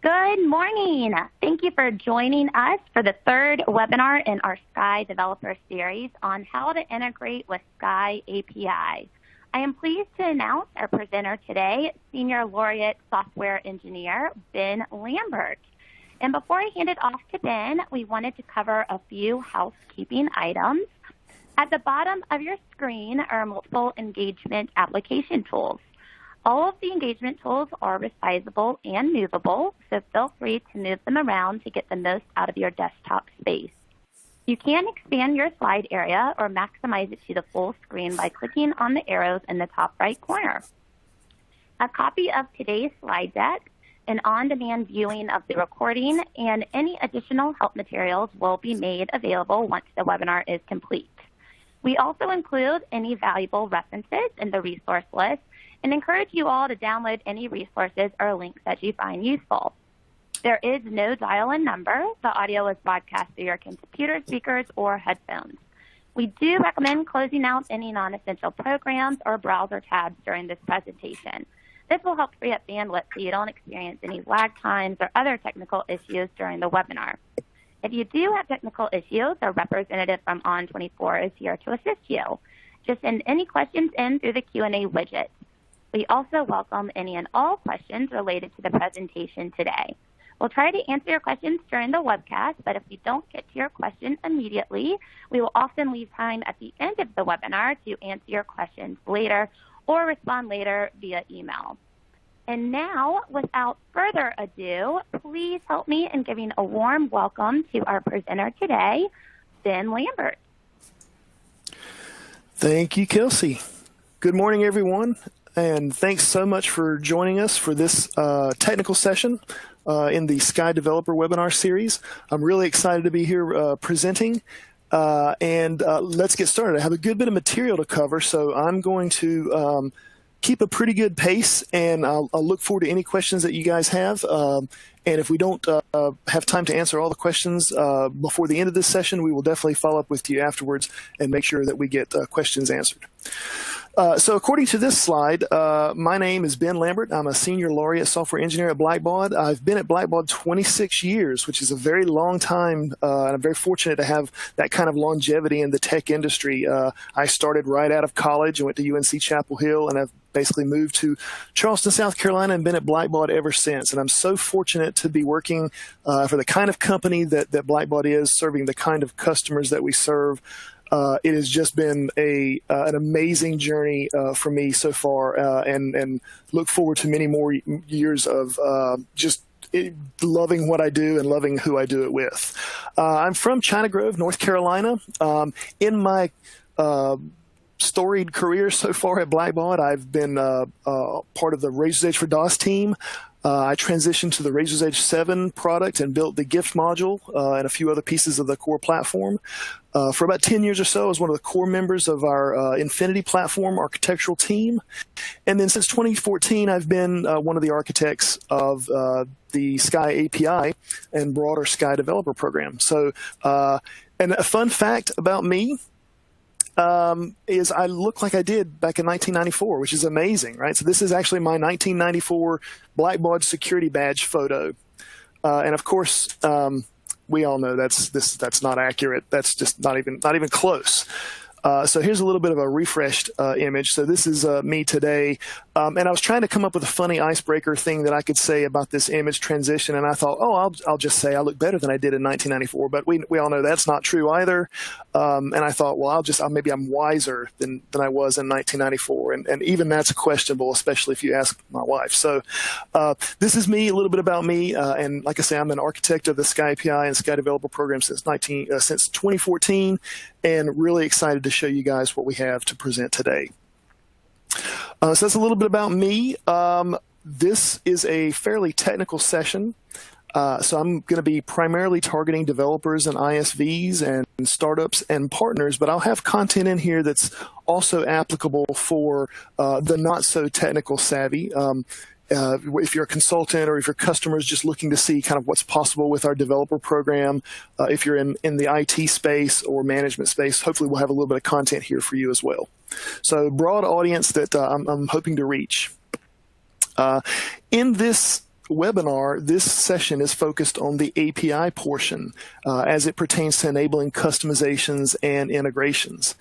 Good morning. Thank you for joining us for the third webinar in our Sky Developer Series on how to integrate with Sky API. I am pleased to announce our presenter today, Senior Laureate Software Engineer, Ben Lambert. And before I hand it off to Ben, we wanted to cover a few housekeeping items. At the bottom of your screen are multiple engagement application tools. All of the engagement tools are resizable and movable, so feel free to move them around to get the most out of your desktop space. You can expand your slide area or maximize it to the full screen by clicking on the arrows in the top right corner. A copy of today's slide deck, an on-demand viewing of the recording, and any additional help materials will be made available once the webinar is complete. We also include any valuable references in the resource list and encourage you all to download any resources or links that you find useful. There is no dial-in number. The audio is broadcast through your computer speakers or headphones. We do recommend closing out any non-essential programs or browser tabs during this presentation. This will help free up bandwidth so you don't experience any lag times or other technical issues during the webinar. If you do have technical issues, a representative from On24 is here to assist you. Just send any questions in through the Q&A widget. We also welcome any and all questions related to the presentation today. We'll try to answer your questions during the webcast, but if we don't get to your question immediately, we will often leave time at the end of the webinar to answer your questions later or respond later via email. And now, without further ado, please help me in giving a warm welcome to our presenter today, Ben Lambert. Thank you, Kelsey. Good morning, everyone. And thanks so much for joining us for this technical session in the Sky Developer webinar series. I'm really excited to be here presenting. Let's get started. I have a good bit of material to cover, so I'm going to keep a pretty good pace, and I'll look forward to any questions that you guys have. And if we don't have time to answer all the questions before the end of this session, we will definitely follow up with you afterwards and make sure that we get questions answered. So according to this slide, my name is Ben Lambert. I'm a Senior Laureate Software Engineer at Blackbaud. I've been at Blackbaud 26 years, which is a very long time, and I'm very fortunate to have that kind of longevity in the tech industry. I started right out of college and went to UNC Chapel Hill, and I've basically moved to Charleston, South Carolina, and been at Blackbaud ever since. And I'm so fortunate to be working for the kind of company that Blackbaud is, serving the kind of customers that we serve. It has just been an amazing journey for me so far, and look forward to many more years of just loving what I do and loving who I do it with. I'm from China Grove, North Carolina. In my storied career so far at Blackbaud, I've been part of the Razor's Edge for DOS team. I transitioned to the Razor's Edge 7 product and built the GIF module and a few other pieces of the core platform. For about 10 years or so, I was one of the core members of our Infinity platform architectural team. And then since 2014, I've been one of the architects of the Sky API and broader Sky Developer program. So, and a fun fact about me, is I look like I did back in 1994, which is amazing, right? So this is actually my 1994 Blackbaud security badge photo. And of course, we all know that's not accurate. That's just not even close. So here's a little bit of a refreshed image. So this is me today. And I was trying to come up with a funny icebreaker thing that I could say about this image transition. And I thought, oh, I'll just say I look better than I did in 1994. But we all know that's not true either. And I thought, well, maybe I'm wiser than I was in 1994. And even that's questionable, especially if you ask my wife. So this is me, a little bit about me. And like I say, I'm an architect of the Sky API and Sky Developer program since 2014. And really excited to show you guys what we have to present today. So that's a little bit about me. This is a fairly technical session. So I'm going to be primarily targeting developers and ISVs and startups and partners, but I'll have content in here that's also applicable for the not so technical savvy. If you're a consultant or if your customer is just looking to see kind of what's possible with our developer program, if you're in the IT space or management space, hopefully we'll have a little bit of content here for you as well. So broad audience that I'm hoping to reach. In this webinar, this session is focused on the API portion as it pertains to enabling customizations and integrations.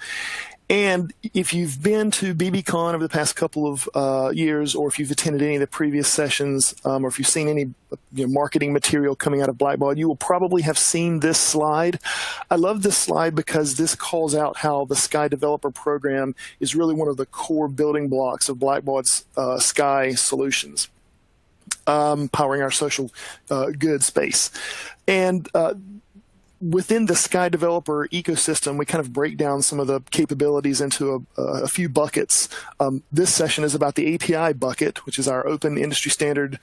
And if you've been to BBCon over the past couple of years, or if you've attended any of the previous sessions, or if you've seen any marketing material coming out of Blackbaud, you will probably have seen this slide. I love this slide because this calls out how the Sky Developer Program is really one of the core building blocks of Blackbaud's Sky solutions, powering our social good space. And within the Sky Developer ecosystem, we kind of break down some of the capabilities into a few buckets. This session is about the API bucket, which is our open industry standard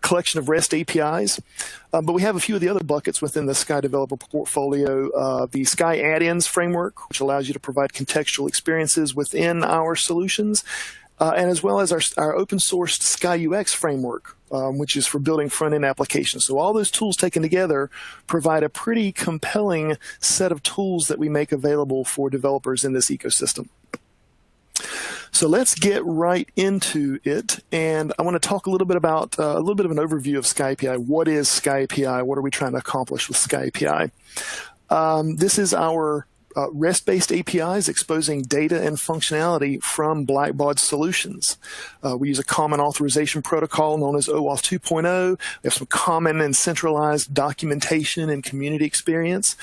collection of REST APIs. But we have a few of the other buckets within the Sky Developer portfolio. The Sky Add-ins framework, which allows you to provide contextual experiences within our solutions. And as well as our open sourced Sky UX framework, which is for building front-end applications. So all those tools taken together provide a pretty compelling set of tools that we make available for developers in this ecosystem. So let's get right into it, and I want to talk a little bit about a little bit of an overview of Sky API. What is Sky API? What are we trying to accomplish with Sky API? This is our REST-based APIs exposing data and functionality from Blackbaud solutions. We use a common authorization protocol known as OAuth 2.0. We have some common and centralized documentation and community experience.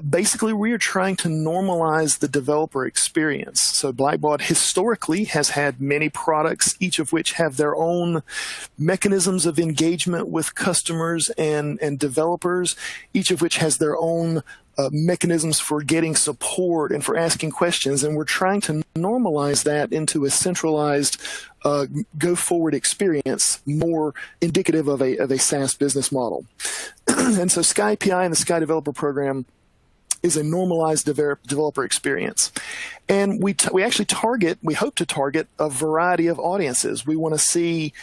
Basically, we are trying to normalize the developer experience. So Blackbaud historically has had many products, each of which have their own mechanisms of engagement with customers and developers, each of which has their own mechanisms for getting support and for asking questions, and we're trying to normalize that into a centralized go-forward experience, more indicative of a SaaS business model. And so Sky API and the Sky Developer Program is a normalized developer experience. And we hope to target a variety of audiences. We want to see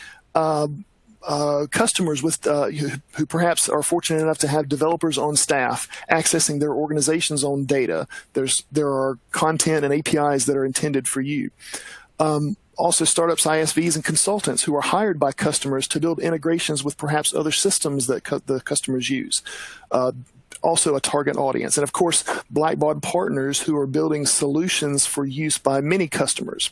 customers with who perhaps are fortunate enough to have developers on staff accessing their organization's own data. There are content and APIs that are intended for you. Also, startups, ISVs, and consultants who are hired by customers to build integrations with perhaps other systems that the customers use. Also a target audience. And of course, Blackbaud partners who are building solutions for use by many customers.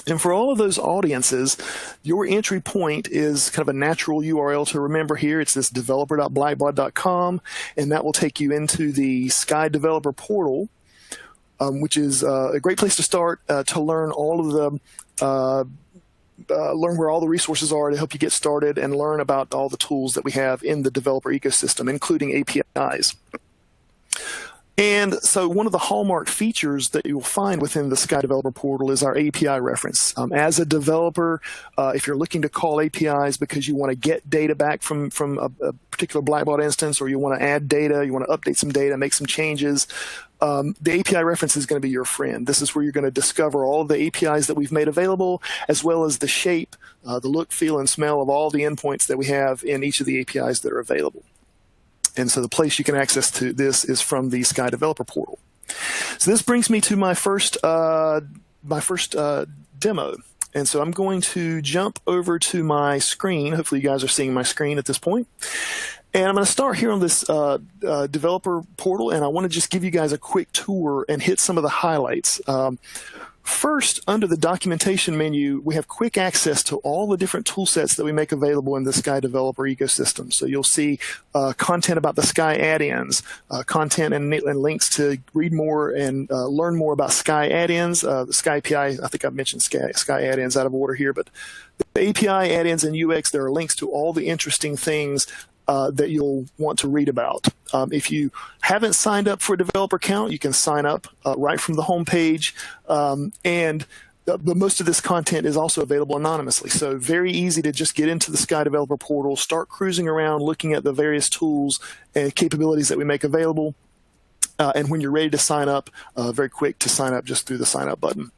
And for all of those audiences, your entry point is kind of a natural URL to remember here. It's this developer.blackbaud.com, and that will take you into the Sky Developer Portal, which is a great place to start to learn all of the learn where all the resources are to help you get started and learn about all the tools that we have in the developer ecosystem, including APIs. And so one of the hallmark features that you will find within the Sky Developer Portal is our API reference. As a developer, if you're looking to call APIs because you want to get data back from a particular Blackbaud instance, or you want to add data, you want to update some data, make some changes, the API reference is going to be your friend. This is where you're going to discover all of the APIs that we've made available, as well as the shape, the look, feel, and smell of all the endpoints that we have in each of the APIs that are available. And so the place you can access to this is from the Sky Developer Portal. So this brings me to my first demo. And so I'm going to jump over to my screen. Hopefully you guys are seeing my screen at this point. And I'm going to start here on this developer portal, and I want to just give you guys a quick tour and hit some of the highlights. First, under the documentation menu, we have quick access to all the different tool sets that we make available in the Sky Developer ecosystem. So you'll see content about the Sky add-ins, content and links to read more and learn more about Sky add-ins. The Sky API, I think I've mentioned Sky add-ins out of order here, but the API add-ins and UX, there are links to all the interesting things that you'll want to read about. If you haven't signed up for a developer account, you can sign up right from the home page, but most of this content is also available anonymously. So very easy to just get into the Sky Developer Portal, start cruising around, looking at the various tools and capabilities that we make available. And when you're ready to sign up, very quick to sign up just through the sign up button.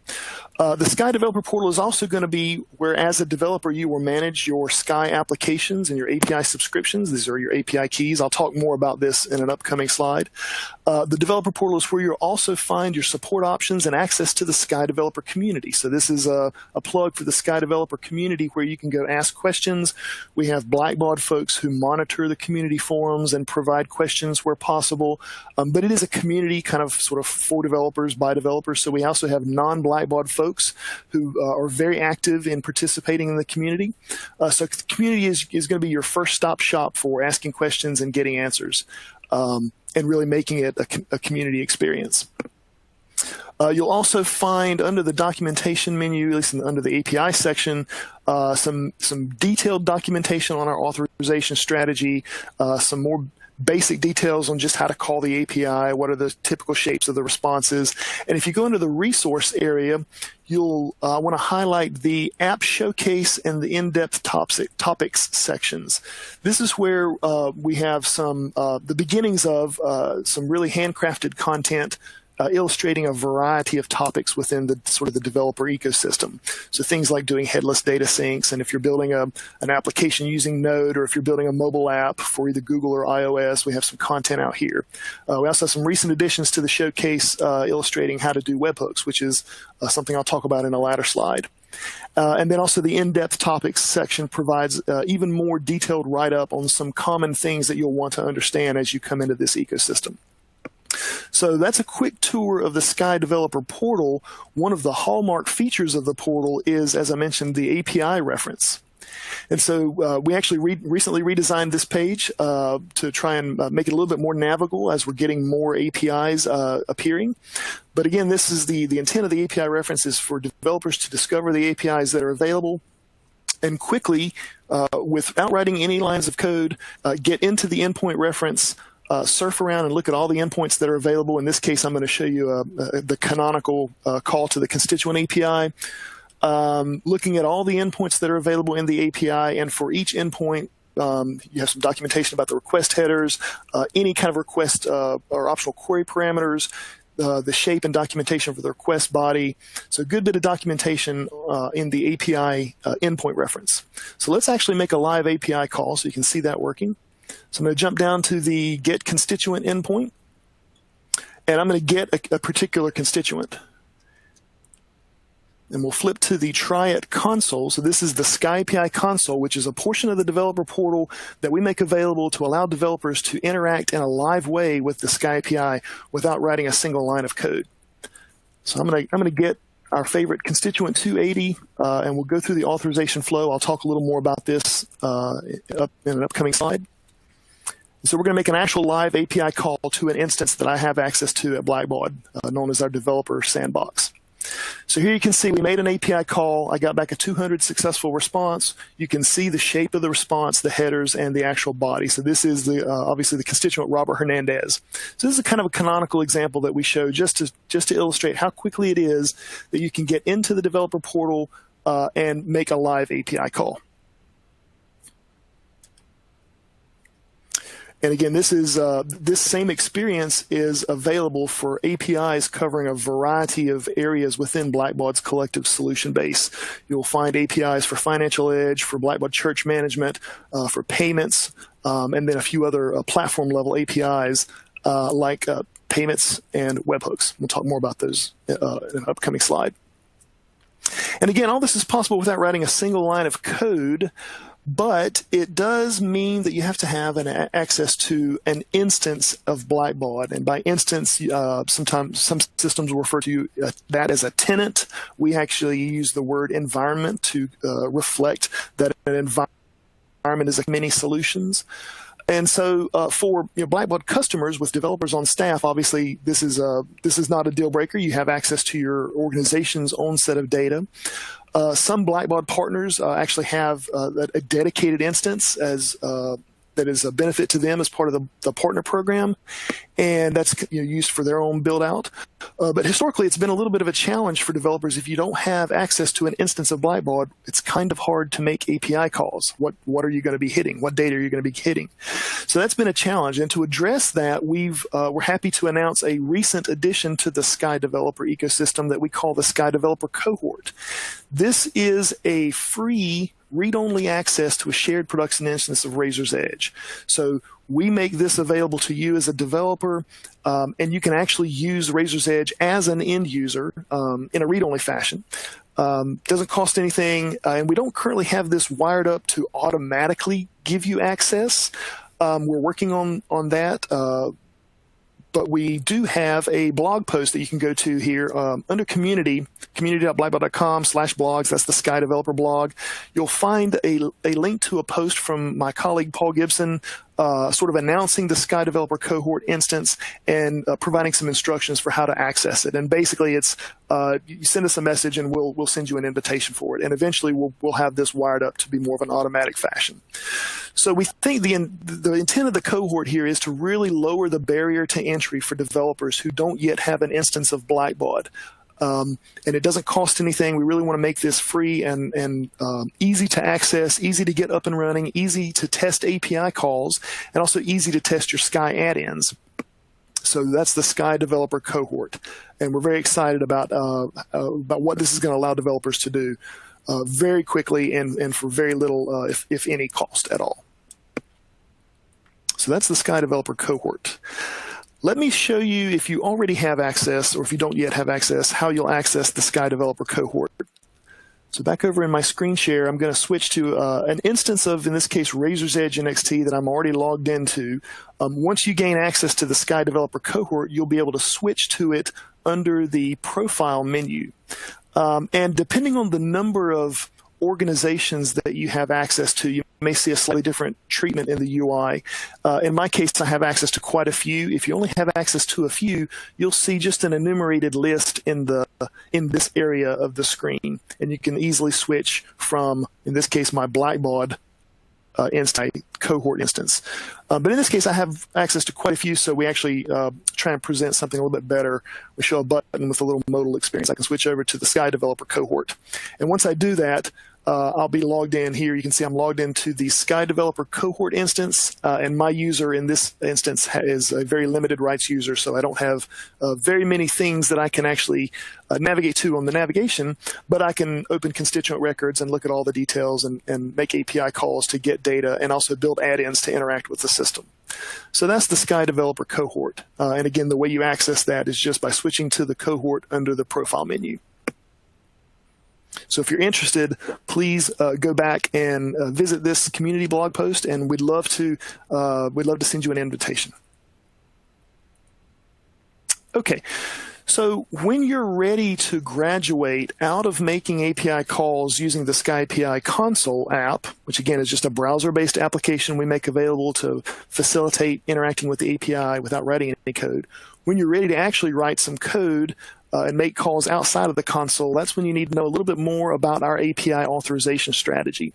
The Sky Developer Portal is also going to be where, as a developer, you will manage your Sky applications and your API subscriptions. These are your API keys. I'll talk more about this in an upcoming slide. The Developer Portal is where you'll also find your support options and access to the Sky Developer community. So this is a plug for the Sky Developer community where you can go ask questions. We have Blackbaud folks who monitor the community forums and provide questions where possible. But it is a community kind of sort of for developers, by developers. So we also have non-Blackbaud folks who are very active in participating in the community. So the community is going to be your first stop shop for asking questions and getting answers, and really making it a community experience. You'll also find under the documentation menu, at least under the API section, some detailed documentation on our authorization strategy, some more basic details on just how to call the API, what are the typical shapes of the responses. And if you go into the resource area, you'll want to highlight the app showcase and the in-depth topics sections. This is where we have some the beginnings of some really handcrafted content illustrating a variety of topics within the sort of the developer ecosystem. So things like doing headless data syncs, and if you're building an application using Node, or if you're building a mobile app for either Google or iOS, we have some content out here. We also have some recent additions to the showcase illustrating how to do webhooks, which is something I'll talk about in a later slide. And then also the in-depth topics section provides even more detailed write-up on some common things that you'll want to understand as you come into this ecosystem. So that's a quick tour of the Sky Developer Portal. One of the hallmark features of the portal is, as I mentioned, the API reference. And so we actually recently redesigned this page to try and make it a little bit more navigable as we're getting more APIs appearing. But again, this is the intent of the API reference is for developers to discover the APIs that are available and quickly, without writing any lines of code, get into the endpoint reference, surf around and look at all the endpoints that are available. In this case, I'm going to show you the canonical call to the constituent API, looking at all the endpoints that are available in the API. And for each endpoint, you have some documentation about the request headers, any kind of request or optional query parameters, the shape and documentation for the request body. So a good bit of documentation in the API endpoint reference. So let's actually make a live API call so you can see that working. So I'm going to jump down to the get constituent endpoint, and I'm going to get a particular constituent. And we'll flip to the try it console. So this is the Sky API console, which is a portion of the developer portal that we make available to allow developers to interact in a live way with the Sky API without writing a single line of code. So I'm going to get our favorite constituent 280, and we'll go through the authorization flow. I'll talk a little more about this in an upcoming slide. So we're going to make an actual live API call to an instance that I have access to at Blackbaud, known as our developer sandbox. So here you can see we made an API call. I got back a 200 successful response. You can see the shape of the response, the headers, and the actual body. So this is the obviously the constituent Robert Hernandez. So this is kind of a canonical example that we show just to illustrate how quickly it is that you can get into the developer portal and make a live API call. And again, this same experience is available for APIs covering a variety of areas within Blackbaud's collective solution base. You'll find APIs for Financial Edge, for Blackbaud Church Management, for payments, and then a few other platform-level APIs like payments and webhooks. We'll talk more about those in an upcoming slide. And again, all this is possible without writing a single line of code. But it does mean that you have to have access to an instance of Blackbaud. And by instance, sometimes some systems will refer to that as a tenant. We actually use the word environment to reflect that an environment is like many solutions. And so for Blackbaud customers with developers on staff, obviously this is not a deal breaker. You have access to your organization's own set of data. Some Blackbaud partners actually have a dedicated instance as that is a benefit to them as part of the partner program, and that's used for their own build out. But historically, it's been a little bit of a challenge for developers. If you don't have access to an instance of Blackbaud, it's kind of hard to make API calls. What are you going to be hitting? What data are you going to be hitting? So that's been a challenge. And to address that, we're happy to announce a recent addition to the Sky Developer ecosystem that we call the Sky Developer Cohort. This is a free read-only access to a shared production instance of Razor's Edge. So we make this available to you as a developer, and you can actually use Razor's Edge as an end user in a read-only fashion. Doesn't cost anything, and we don't currently have this wired up to automatically give you access. We're working on that. But we do have a blog post that you can go to here under community, community.blackbaud.com/blogs. That's the Sky Developer blog. You'll find a link to a post from my colleague Paul Gibson, sort of announcing the Sky Developer Cohort instance and providing some instructions for how to access it. And basically, it's you send us a message and we'll send you an invitation for it. And eventually, we'll have this wired up to be more of an automatic fashion. So we think the intent of the cohort here is to really lower the barrier to entry for developers who don't yet have an instance of Blackbaud. And it doesn't cost anything. We really want to make this free and easy to access, easy to get up and running, easy to test API calls, and also easy to test your Sky add-ins. So that's the Sky Developer Cohort. And we're very excited about what this is going to allow developers to do very quickly and for very little, if any, cost at all. So that's the Sky Developer Cohort. Let me show you, if you already have access or if you don't yet have access, how you'll access the Sky Developer Cohort. So back over in my screen share, I'm going to switch to an instance of, in this case, Razor's Edge NXT that I'm already logged into. Once you gain access to the Sky Developer Cohort, you'll be able to switch to it under the profile menu. And depending on the number of organizations that you have access to, you may see a slightly different treatment in the UI. In my case, I have access to quite a few. If you only have access to a few, you'll see just an enumerated list in this area of the screen, and you can easily switch from, in this case, my Blackbaud cohort instance. But in this case, I have access to quite a few, so we actually try and present something a little bit better. We show a button with a little modal experience. I can switch over to the Sky Developer Cohort. And once I do that, I'll be logged in here. You can see I'm logged into the Sky Developer Cohort instance, and my user in this instance is a very limited rights user, so I don't have very many things that I can actually navigate to on the navigation, but I can open constituent records and look at all the details and make API calls to get data and also build add-ins to interact with the system. So that's the Sky Developer Cohort. And again, the way you access that is just by switching to the cohort under the profile menu. So if you're interested, please go back and visit this community blog post, and we'd love to send you an invitation. Okay, so when you're ready to graduate out of making API calls using the Sky API Console app, which again is just a browser-based application we make available to facilitate interacting with the API without writing any code, when you're ready to actually write some code and make calls outside of the console, that's when you need to know a little bit more about our API authorization strategy.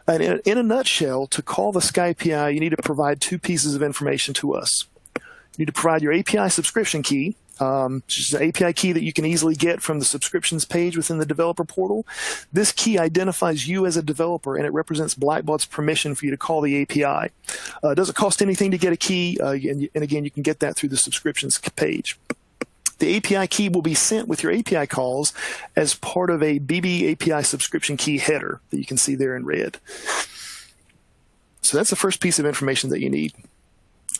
And in a nutshell, to call the Sky API, you need to provide two pieces of information to us. You need to provide your API subscription key, which is an API key that you can easily get from the subscriptions page within the developer portal. This key identifies you as a developer, and it represents Blackbaud's permission for you to call the API. It doesn't cost anything to get a key, and again, you can get that through the subscriptions page. The API key will be sent with your API calls as part of a BB API subscription key header that you can see there in red. So that's the first piece of information that you need.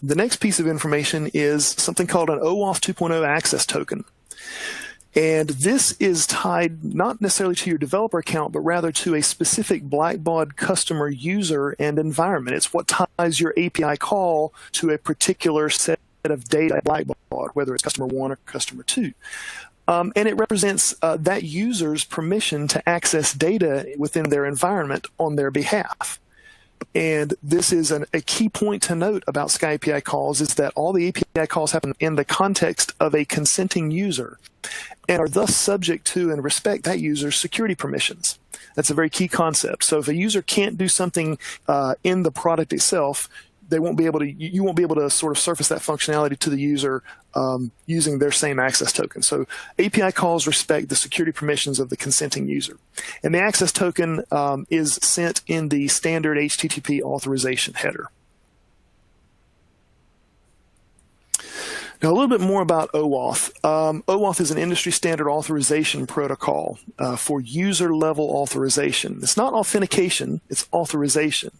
The next piece of information is something called an OAuth 2.0 access token. And this is tied not necessarily to your developer account, but rather to a specific Blackbaud customer user and environment. It's what ties your API call to a particular set of data at Blackbaud, whether it's customer 1 or customer 2. And it represents that user's permission to access data within their environment on their behalf. And this is a key point to note about Sky API calls is that all the API calls happen in the context of a consenting user and are thus subject to and respect that user's security permissions. That's a very key concept. So if a user can't do something in the product itself, they won't be able to, you won't be able to sort of surface that functionality to the user using their same access token. So API calls respect the security permissions of the consenting user. And the access token is sent in the standard HTTP authorization header. Now, a little bit more about OAuth. OAuth is an industry standard authorization protocol for user-level authorization. It's not authentication, it's authorization.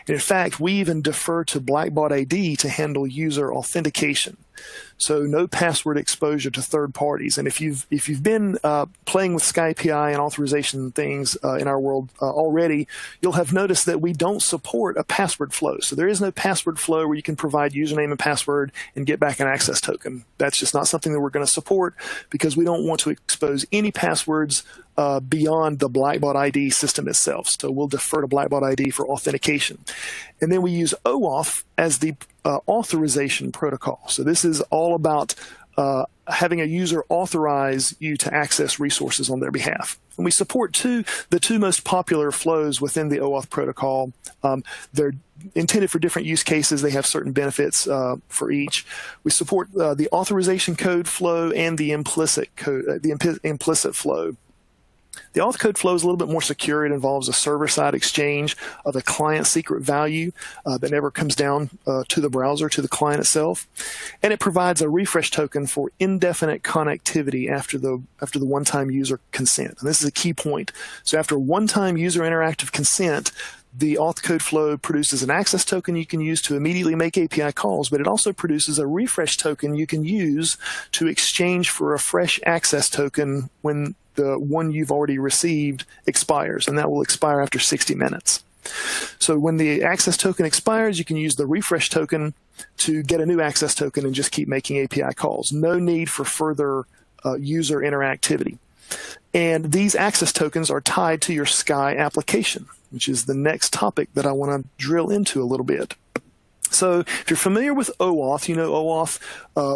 And in fact, we even defer to Blackbaud AD to handle user authentication. So no password exposure to third parties. And if you've been playing with Sky API and authorization things in our world already, you'll have noticed that we don't support a password flow. So there is no password flow where you can provide username and password and get back an access token. That's just not something that we're going to support because we don't want to expose any passwords beyond the Blackbaud ID system itself. So we'll defer to Blackbaud ID for authentication. And then we use OAuth as the authorization protocol. So this is all about having a user authorize you to access resources on their behalf. And we support the two most popular flows within the OAuth protocol. They're intended for different use cases. They have certain benefits for each. We support the authorization code flow and the implicit code, implicit flow. The auth code flow is a little bit more secure. It involves a server-side exchange of a client secret value that never comes down to the browser, to the client itself. And it provides a refresh token for indefinite connectivity after the one-time user consent. And this is a key point. So after one-time user interactive consent, the auth code flow produces an access token you can use to immediately make API calls, but it also produces a refresh token you can use to exchange for a fresh access token when the one you've already received expires, and that will expire after 60 minutes. So when the access token expires, you can use the refresh token to get a new access token and just keep making API calls. No need for further user interactivity. And these access tokens are tied to your Sky application, which is the next topic that I want to drill into a little bit. So if you're familiar with OAuth, you know OAuth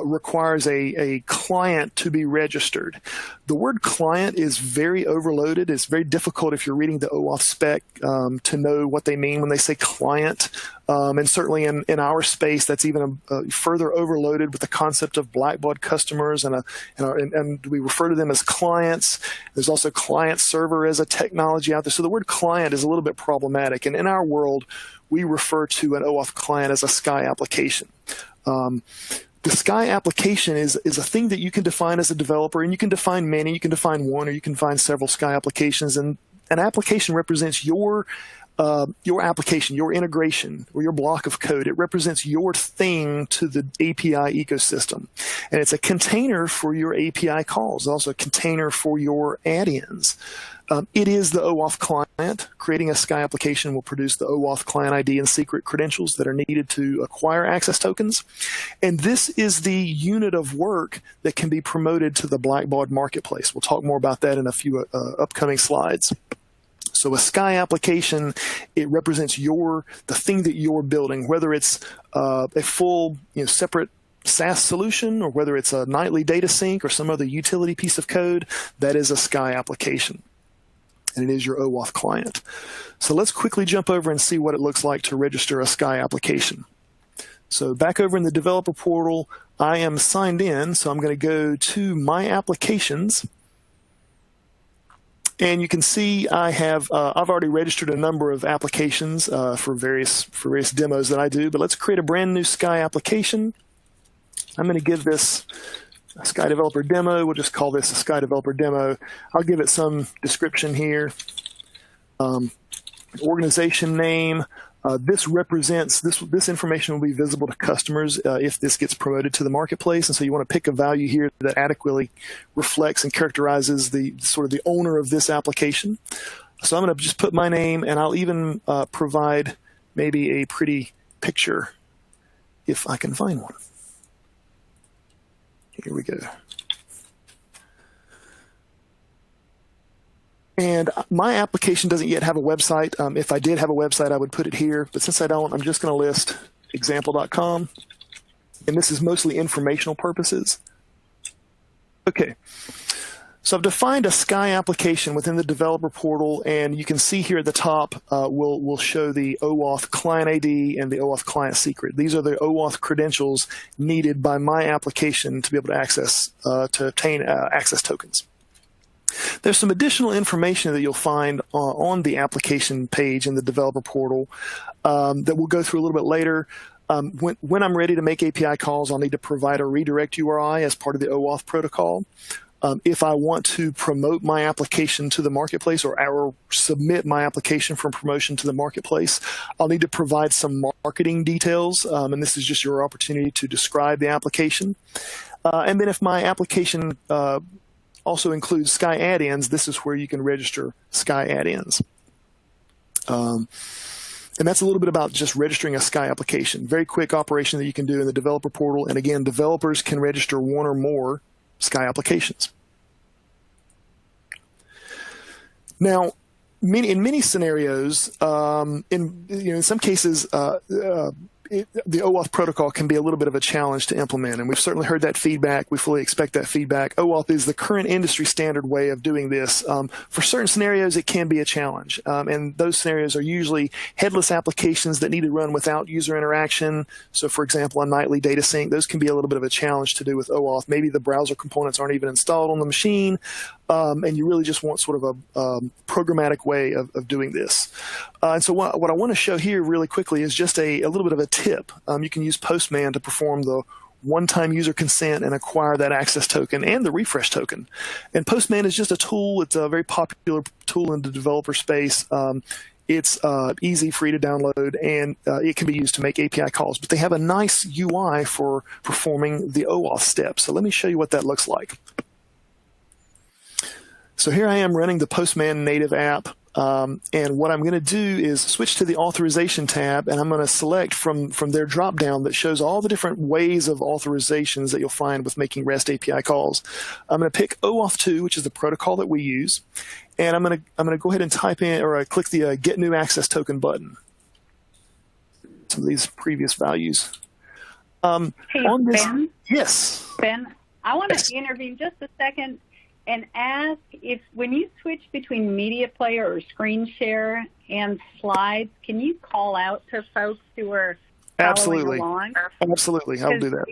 requires a client to be registered. The word client is very overloaded. It's very difficult if you're reading the OAuth spec to know what they mean when they say client. And certainly in our space, that's even further overloaded with the concept of Blackbaud customers, and we refer to them as clients. There's also client server as a technology out there. So the word client is a little bit problematic. And in our world, we refer to an OAuth client as a Sky application. The Sky application is a thing that you can define as a developer, and you can define many. You can define one, or you can define several Sky applications. And an application represents your application, your integration, or your block of code. It represents your thing to the API ecosystem. And it's a container for your API calls, also a container for your add-ins. It is the OAuth client. Creating a Sky application will produce the OAuth client ID and secret credentials that are needed to acquire access tokens. And this is the unit of work that can be promoted to the Blackbaud marketplace. We'll talk more about that in a few upcoming slides. So a Sky application, it represents the thing that you're building, whether it's a full, separate SaaS solution, or whether it's a nightly data sync or some other utility piece of code. That is a Sky application, and it is your OAuth client. So let's quickly jump over and see what it looks like to register a Sky application. So back over in the developer portal, I am signed in, so I'm going to go to My Applications. And you can see I've already registered a number of applications for various demos that I do. But let's create a brand new Sky application. I'm going to give this a Sky Developer Demo. We'll just call this a Sky Developer Demo. I'll give it some description here. Organization name. This represents, this information will be visible to customers if this gets promoted to the marketplace. And so you want to pick a value here that adequately reflects and characterizes the owner of this application. So I'm going to just put my name, and I'll even provide maybe a pretty picture if I can find one. Here we go. And my application doesn't yet have a website. If I did have a website, I would put it here. But since I don't, I'm just going to list example.com. And this is mostly informational purposes. Okay. So I've defined a Sky application within the developer portal, and you can see here at the top, we'll show the OAuth client ID and the OAuth client secret. These are the OAuth credentials needed by my application to be able to access, to obtain access tokens. There's some additional information that you'll find on the application page in the developer portal that we'll go through a little bit later. When I'm ready to make API calls, I'll need to provide a redirect URI as part of the OAuth protocol. If I want to promote my application to the marketplace or submit my application for promotion to the marketplace, I'll need to provide some marketing details, and this is just your opportunity to describe the application. And then if my application also includes Sky add-ins, this is where you can register Sky add-ins. And that's a little bit about just registering a Sky application. Very quick operation that you can do in the developer portal. And again, developers can register one or more Sky applications. Now, in many scenarios, in some cases, the OAuth protocol can be a little bit of a challenge to implement, and we've certainly heard that feedback. We fully expect that feedback. OAuth is the current industry standard way of doing this. For certain scenarios, it can be a challenge, and those scenarios are usually headless applications that need to run without user interaction. So, for example, a nightly data sync, those can be a little bit of a challenge to do with OAuth. Maybe the browser components aren't even installed on the machine, and you really just want sort of a programmatic way of doing this. And so what I want to show here really quickly is just a little bit of a tip. You can use Postman to perform the one-time user consent and acquire that access token and the refresh token. And Postman is just a tool. It's a very popular tool in the developer space. It's easy, free to download, and it can be used to make API calls. But they have a nice UI for performing the OAuth steps. So let me show you what that looks like. So here I am running the Postman native app, and what I'm going to do is switch to the authorization tab, and I'm going to select from their drop-down that shows all the different ways of authorizations that you'll find with making REST API calls. I'm going to pick OAuth 2, which is the protocol that we use, and I'm going to go ahead and type in or click the Get New Access Token button. Some of these previous values. Hey, Ben? Yes. Ben, I want to intervene just a second and ask if when you switch between media player or screen share and slides, can you call out to folks who are following along? Absolutely, I'll do that.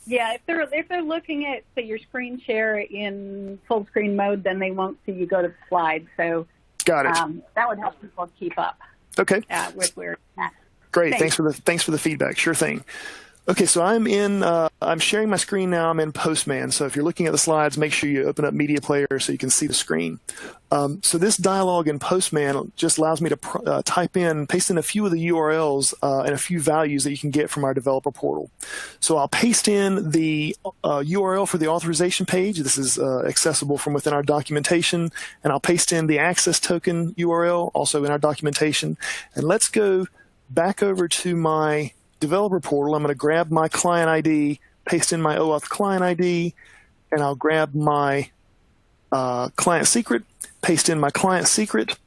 If they're looking at, say, your screen share in full screen mode, then they won't see you go to the slide. So got it. That would help people keep up. Okay. With where it's at. Great. Thanks for the feedback. Sure thing. Okay, so I'm sharing my screen now. I'm in Postman. So if you're looking at the slides, make sure you open up Media Player so you can see the screen. So this dialog in Postman just allows me to paste in a few of the URLs and a few values that you can get from our developer portal. So I'll paste in the URL for the authorization page. This is accessible from within our documentation. And I'll paste in the access token URL, also in our documentation. And let's go back over to my developer portal. I'm going to grab my client ID, paste in my OAuth client ID, and I'll grab my client secret, paste in my client secret,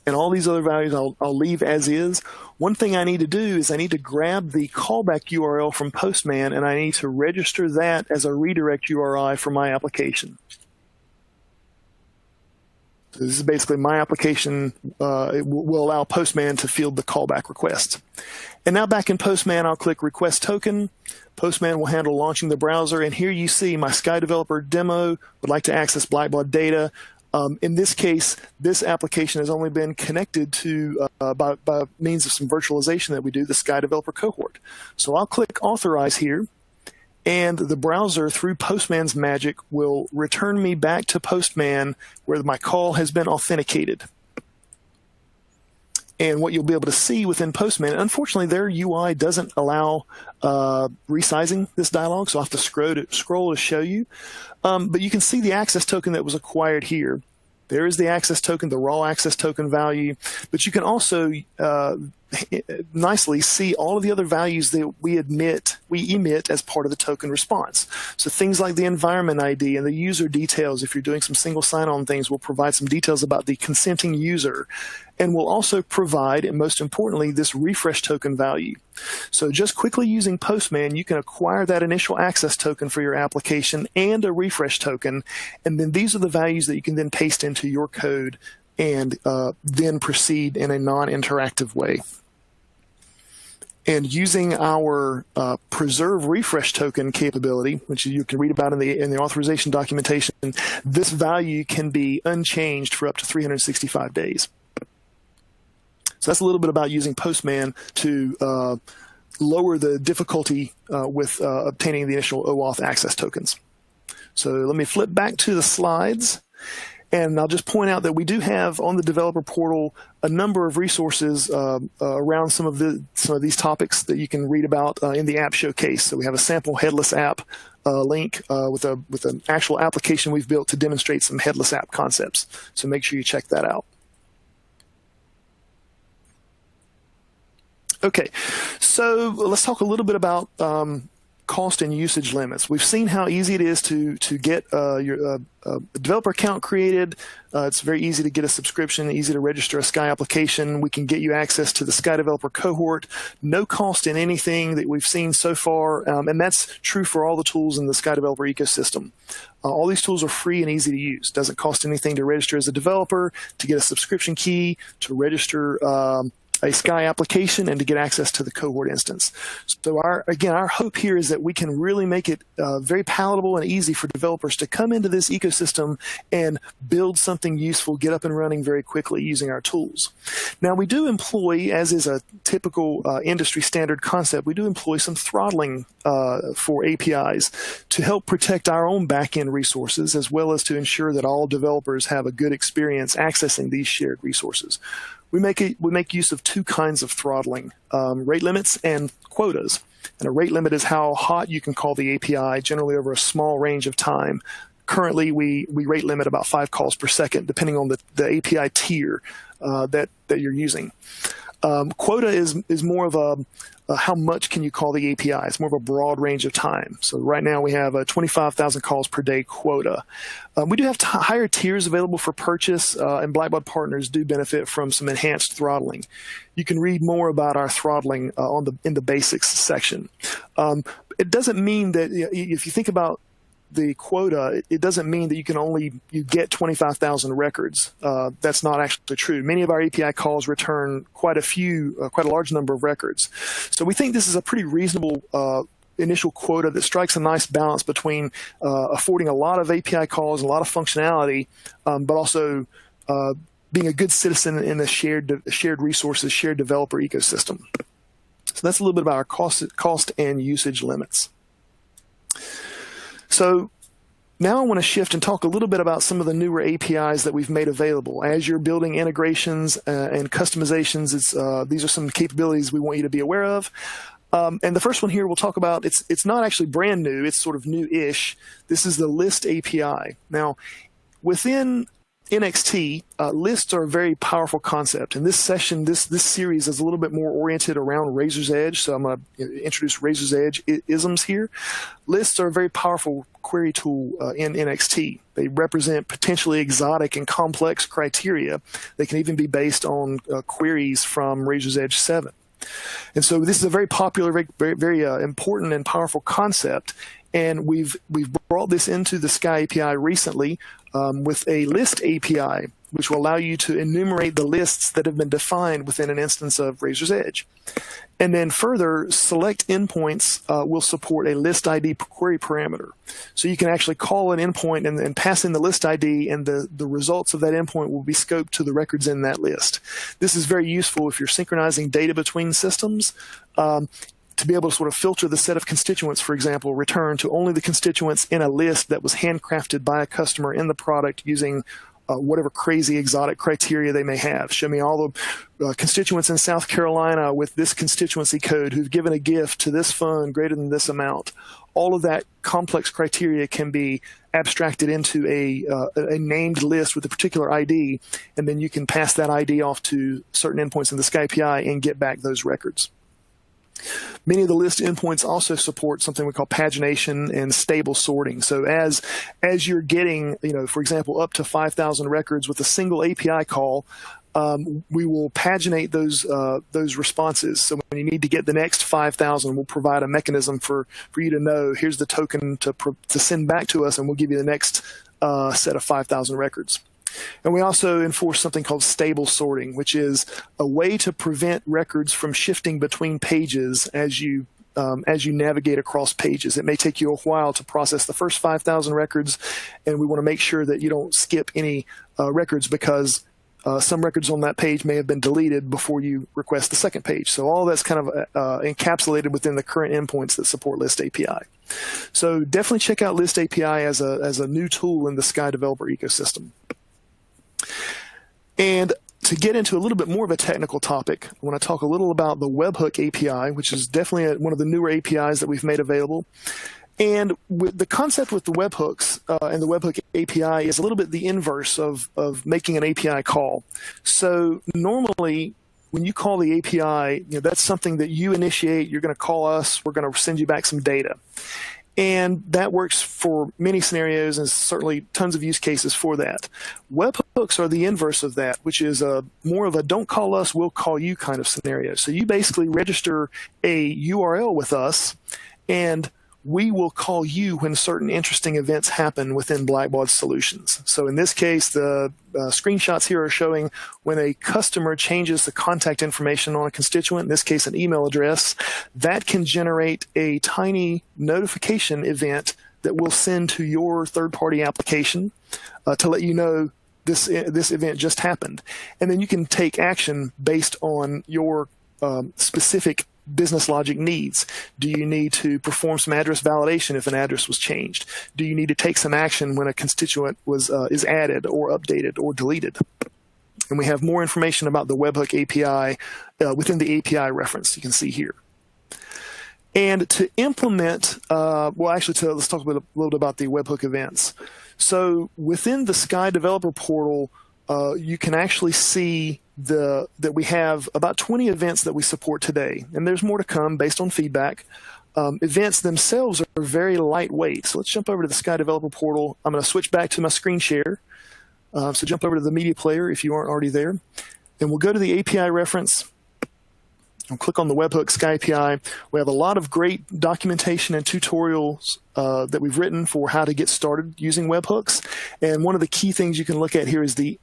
and all these other values I'll leave as is. One thing I need to do is I need to grab the callback URL from Postman, and I need to register that as a redirect URI for my application. So this is basically my application. It will allow Postman to field the callback request. And now back in Postman, I'll click Request Token. Postman will handle launching the browser. And here you see my Sky Developer demo would like to access Blackbaud data. In this case, this application has only been connected to by means of some virtualization that we do, the Sky Developer Cohort. So I'll click Authorize here. And the browser, through Postman's magic, will return me back to Postman where my call has been authenticated. And what you'll be able to see within Postman, unfortunately, their UI doesn't allow resizing this dialog, so I'll have to scroll to show you. But you can see the access token that was acquired here. There is the access token, the raw access token value, but you can also nicely see all of the other values that we emit as part of the token response. So things like the environment ID and the user details, if you're doing some single sign-on things, we'll provide some details about the consenting user. and will also provide, and most importantly, this refresh token value. So just quickly using Postman, you can acquire that initial access token for your application and a refresh token, and then these are the values that you can then paste into your code and then proceed in a non-interactive way. And using our preserve refresh token capability, which you can read about in the authorization documentation, this value can be unchanged for up to 365 days. So that's a little bit about using Postman to lower the difficulty with obtaining the initial OAuth access tokens. So let me flip back to the slides. And I'll just point out that we do have on the developer portal a number of resources around some of these topics that you can read about in the app showcase. So we have a sample headless app link with an actual application we've built to demonstrate some headless app concepts. So make sure you check that out. Okay, so let's talk a little bit about cost and usage limits. We've seen how easy it is to get your developer account created. It's very easy to get a subscription, easy to register a Sky application. We can get you access to the Sky Developer Cohort. No cost in anything that we've seen so far, and that's true for all the tools in the Sky Developer ecosystem. All these tools are free and easy to use. Doesn't cost anything to register as a developer, to get a subscription key, to register a Sky application, and to get access to the cohort instance. So our hope here is that we can really make it very palatable and easy for developers to come into this ecosystem and build something useful, get up and running very quickly using our tools. Now we do employ, as is a typical industry standard concept, we do employ some throttling for APIs to help protect our own back-end resources, as well as to ensure that all developers have a good experience accessing these shared resources. We make use of two kinds of throttling, rate limits and quotas. And a rate limit is how hot you can call the API, generally over a small range of time. Currently, we rate limit about 5 calls per second, depending on the API tier that you're using. Quota is more of a how much can you call the API? It's more of a broad range of time. So right now we have a 25,000 calls per day quota. We do have higher tiers available for purchase, and Blackbaud partners do benefit from some enhanced throttling. You can read more about our throttling in the basics section. It doesn't mean that if you think about the quota, it doesn't mean that you get 25,000 records. That's not actually true. Many of our API calls return quite a large number of records. So we think this is a pretty reasonable initial quota that strikes a nice balance between affording a lot of API calls, a lot of functionality, but also being a good citizen in the shared resources, shared developer ecosystem. So that's a little bit about our cost and usage limits. So now I want to shift and talk a little bit about some of the newer APIs that we've made available. As you're building integrations and customizations, these are some capabilities we want you to be aware of. And the first one here we'll talk about, it's not actually brand new, it's sort of new-ish. This is the list API. Now, within NXT, lists are a very powerful concept. And this session, this series is a little bit more oriented around Razor's Edge. So I'm going to introduce Razor's Edge isms here. Lists are a very powerful query tool in NXT. They represent potentially exotic and complex criteria. They can even be based on queries from Razor's Edge 7. And so this is a very popular, very important and powerful concept. And we've brought this into the Sky API recently with a list API, which will allow you to enumerate the lists that have been defined within an instance of Razor's Edge. And then further, select endpoints will support a list ID query parameter. So you can actually call an endpoint and pass in the list ID, and the results of that endpoint will be scoped to the records in that list. This is very useful if you're synchronizing data between systems. To be able to sort of filter the set of constituents, for example, return to only the constituents in a list that was handcrafted by a customer in the product using whatever crazy exotic criteria they may have. Show me all the constituents in South Carolina with this constituency code who've given a gift to this fund greater than this amount. All of that complex criteria can be abstracted into a named list with a particular ID, and then you can pass that ID off to certain endpoints in the Sky API and get back those records. Many of the list endpoints also support something we call pagination and stable sorting. So as you're getting, for example, up to 5,000 records with a single API call, we will paginate those responses. So when you need to get the next 5,000, we'll provide a mechanism for you to know, here's the token to send back to us, and we'll give you the next set of 5,000 records. And we also enforce something called stable sorting, which is a way to prevent records from shifting between pages as you navigate across pages. It may take you a while to process the first 5,000 records, and we want to make sure that you don't skip any records, because some records on that page may have been deleted before you request the second page. So all that's kind of encapsulated within the current endpoints that support List API. So definitely check out List API as a new tool in the Sky developer ecosystem. And to get into a little bit more of a technical topic, I want to talk a little about the Webhook API, which is definitely one of the newer APIs that we've made available. And the concept with the webhooks and the Webhook API is a little bit the inverse of making an API call. So normally, when you call the API, that's something that you initiate. You're going to call us. We're going to send you back some data. And that works for many scenarios, and certainly tons of use cases for that. Webhooks are the inverse of that, which is more of a don't call us, we'll call you kind of scenario. So you basically register a URL with us, and we will call you when certain interesting events happen within Blackbaud solutions. So in this case, the screenshots here are showing when a customer changes the contact information on a constituent, in this case an email address, that can generate a tiny notification event that we'll send to your third-party application to let you know this event just happened. And then you can take action based on your specific business logic needs. Do you need to perform some address validation if an address was changed? Do you need to take some action when a constituent is added or updated or deleted? And we have more information about the Webhook API within the API reference you can see here. And to implement, let's talk a little bit about the Webhook events. So within the Sky Developer Portal, you can actually see that we have about 20 events that we support today, and there's more to come based on feedback. Events themselves are very lightweight. So let's jump over to the Sky Developer Portal. I'm going to switch back to my screen share. So jump over to the media player if you aren't already there, and we'll go to the API reference. I'll click on the Webhook Sky API. We have a lot of great documentation and tutorials that we've written for how to get started using webhooks. And one of the key things you can look at here is the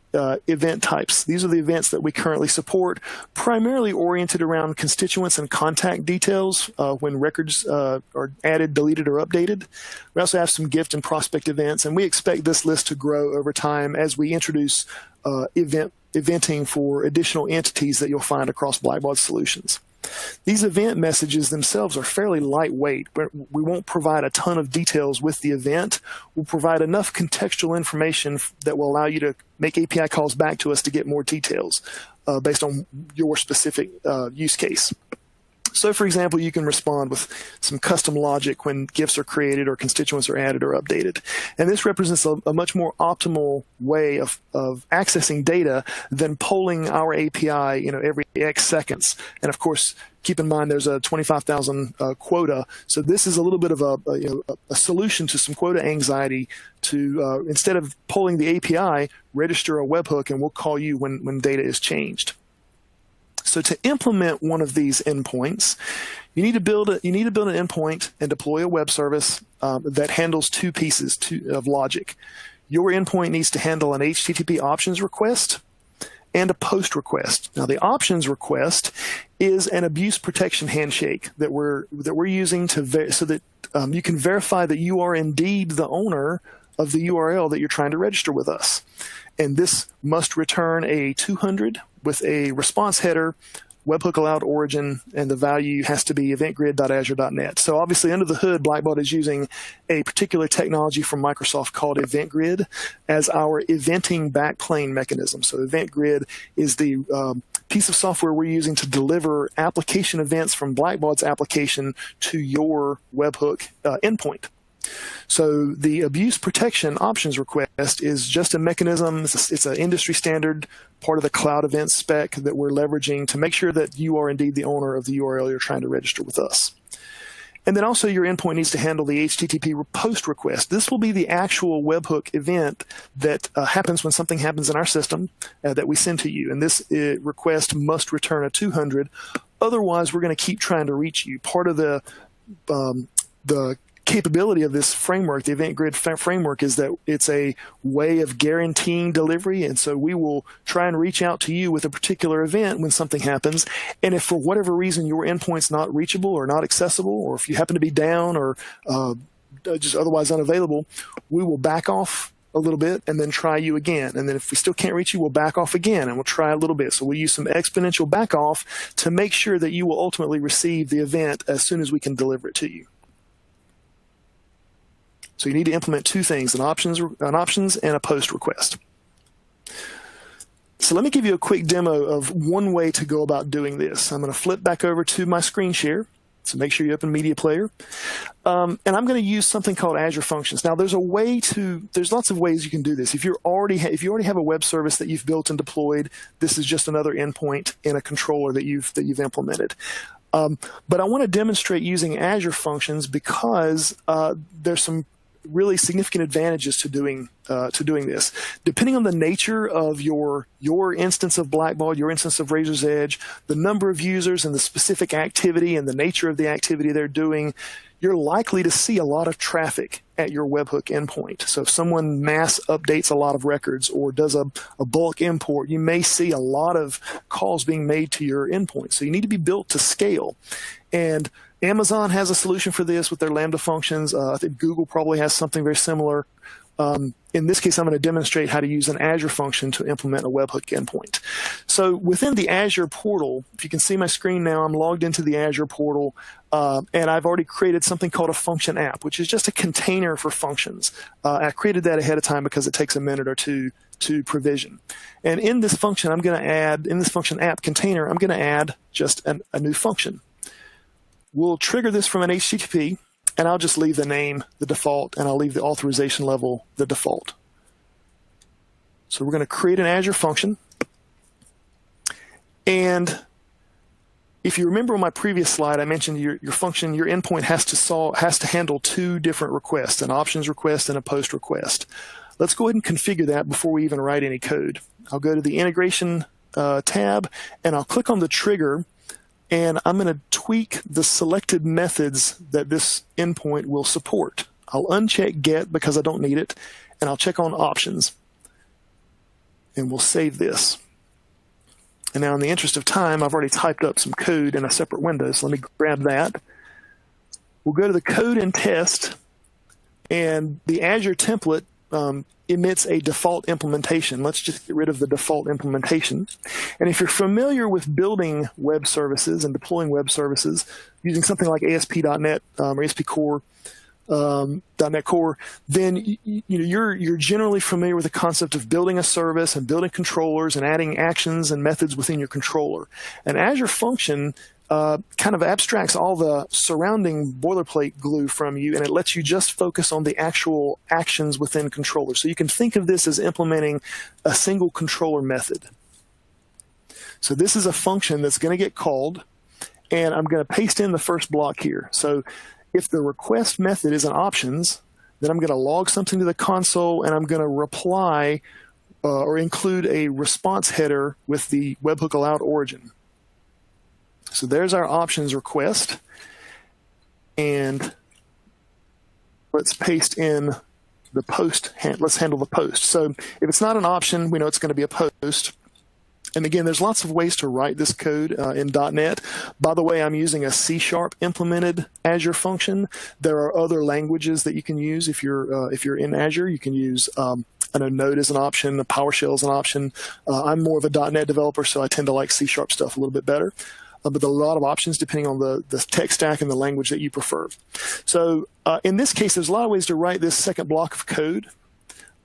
event types. These are the events that we currently support, primarily oriented around constituents and contact details when records are added, deleted, or updated. We also have some gift and prospect events, and we expect this list to grow over time as we introduce eventing for additional entities that you'll find across Blackbaud solutions. These event messages themselves are fairly lightweight. We won't provide a ton of details with the event. We'll provide enough contextual information that will allow you to make API calls back to us to get more details based on your specific use case. So, for example, you can respond with some custom logic when gifts are created or constituents are added or updated. And this represents a much more optimal way of accessing data than polling our API, every X seconds. And of course, keep in mind there's a 25,000 quota. So this is a little bit of a solution to some quota anxiety to, instead of polling the API, register a webhook and we'll call you when data is changed. So to implement one of these endpoints, you need to build an endpoint and deploy a web service that handles two pieces of logic. Your endpoint needs to handle an HTTP options request and a post request. Now, the options request is an abuse protection handshake that we're using so that you can verify that you are indeed the owner of the URL that you're trying to register with us. And this must return a 200 with a response header, webhook allowed origin, and the value has to be eventgrid.azure.net. So obviously under the hood, Blackbaud is using a particular technology from Microsoft called EventGrid as our eventing backplane mechanism. So EventGrid is the piece of software we're using to deliver application events from Blackbaud's application to your webhook endpoint. So the abuse protection options request is just a mechanism. It's an industry standard part of the cloud events spec that we're leveraging to make sure that you are indeed the owner of the URL you're trying to register with us. And then also your endpoint needs to handle the HTTP post request. This will be the actual webhook event that happens when something happens in our system that we send to you. And this request must return a 200. Otherwise, we're going to keep trying to reach you. Part of the capability of this framework, the event grid framework, is that it's a way of guaranteeing delivery, and so we will try and reach out to you with a particular event when something happens. And if for whatever reason your endpoint's not reachable or not accessible, or if you happen to be down or just otherwise unavailable, we will back off a little bit and then try you again. And then if we still can't reach you, we'll back off again and we'll try a little bit. So we'll use some exponential back off to make sure that you will ultimately receive the event as soon as we can deliver it to you. So you need to implement two things, an options and a post request. So let me give you a quick demo of one way to go about doing this. I'm going to flip back over to my screen share. So make sure you open Media Player. And I'm going to use something called Azure Functions. Now there's lots of ways you can do this. If you already have a web service that you've built and deployed, this is just another endpoint in a controller that you've implemented. But I want to demonstrate using Azure Functions because there's some really significant advantages to doing this. Depending on the nature of your instance of Blackbaud, your instance of Razor's Edge, the number of users and the specific activity and the nature of the activity they're doing, you're likely to see a lot of traffic at your webhook endpoint. So if someone mass updates a lot of records or does a bulk import, you may see a lot of calls being made to your endpoint. So you need to be built to scale. And Amazon has a solution for this with their Lambda functions. I think Google probably has something very similar. In this case, I'm going to demonstrate how to use an Azure function to implement a webhook endpoint. So within the Azure portal, if you can see my screen now, I'm logged into the Azure portal, and I've already created something called a function app, which is just a container for functions. I created that ahead of time because it takes a minute or two to provision. And in this function, in this function app container, I'm going to add just a new function. We'll trigger this from an HTTP, and I'll just leave the name the default, and I'll leave the authorization level the default. So we're going to create an Azure function. And if you remember on my previous slide, I mentioned your function, your endpoint has to handle two different requests, an options request and a post request. Let's go ahead and configure that before we even write any code. I'll go to the integration tab, and I'll click on the trigger, and I'm going to tweak the selected methods that this endpoint will support. I'll uncheck get because I don't need it, and I'll check on options. And we'll save this. And now in the interest of time, I've already typed up some code in a separate window, so let me grab that. We'll go to the code and test, and the Azure template emits a default implementation. Let's just get rid of the default implementation. And if you're familiar with building web services and deploying web services using something like ASP.NET or ASP Core, .NET Core, then you're generally familiar with the concept of building a service and building controllers and adding actions and methods within your controller. An Azure function kind of abstracts all the surrounding boilerplate glue from you, and it lets you just focus on the actual actions within controllers. So you can think of this as implementing a single controller method. So this is a function that's going to get called, and I'm going to paste in the first block here. So if the request method is an options, then I'm going to log something to the console, and I'm going to reply or include a response header with the webhook allowed origin. So there's our options request, and let's paste in the post. Let's handle the post. So if it's not an option, we know it's going to be a post. And again, there's lots of ways to write this code in .NET. By the way, I'm using a C# implemented Azure function. There are other languages that you can use if you're in Azure. You can use I know Node is an option, PowerShell is an option. I'm more of a .NET developer, so I tend to like C# stuff a little bit better. But there are a lot of options depending on the tech stack and the language that you prefer. So in this case, there's a lot of ways to write this second block of code.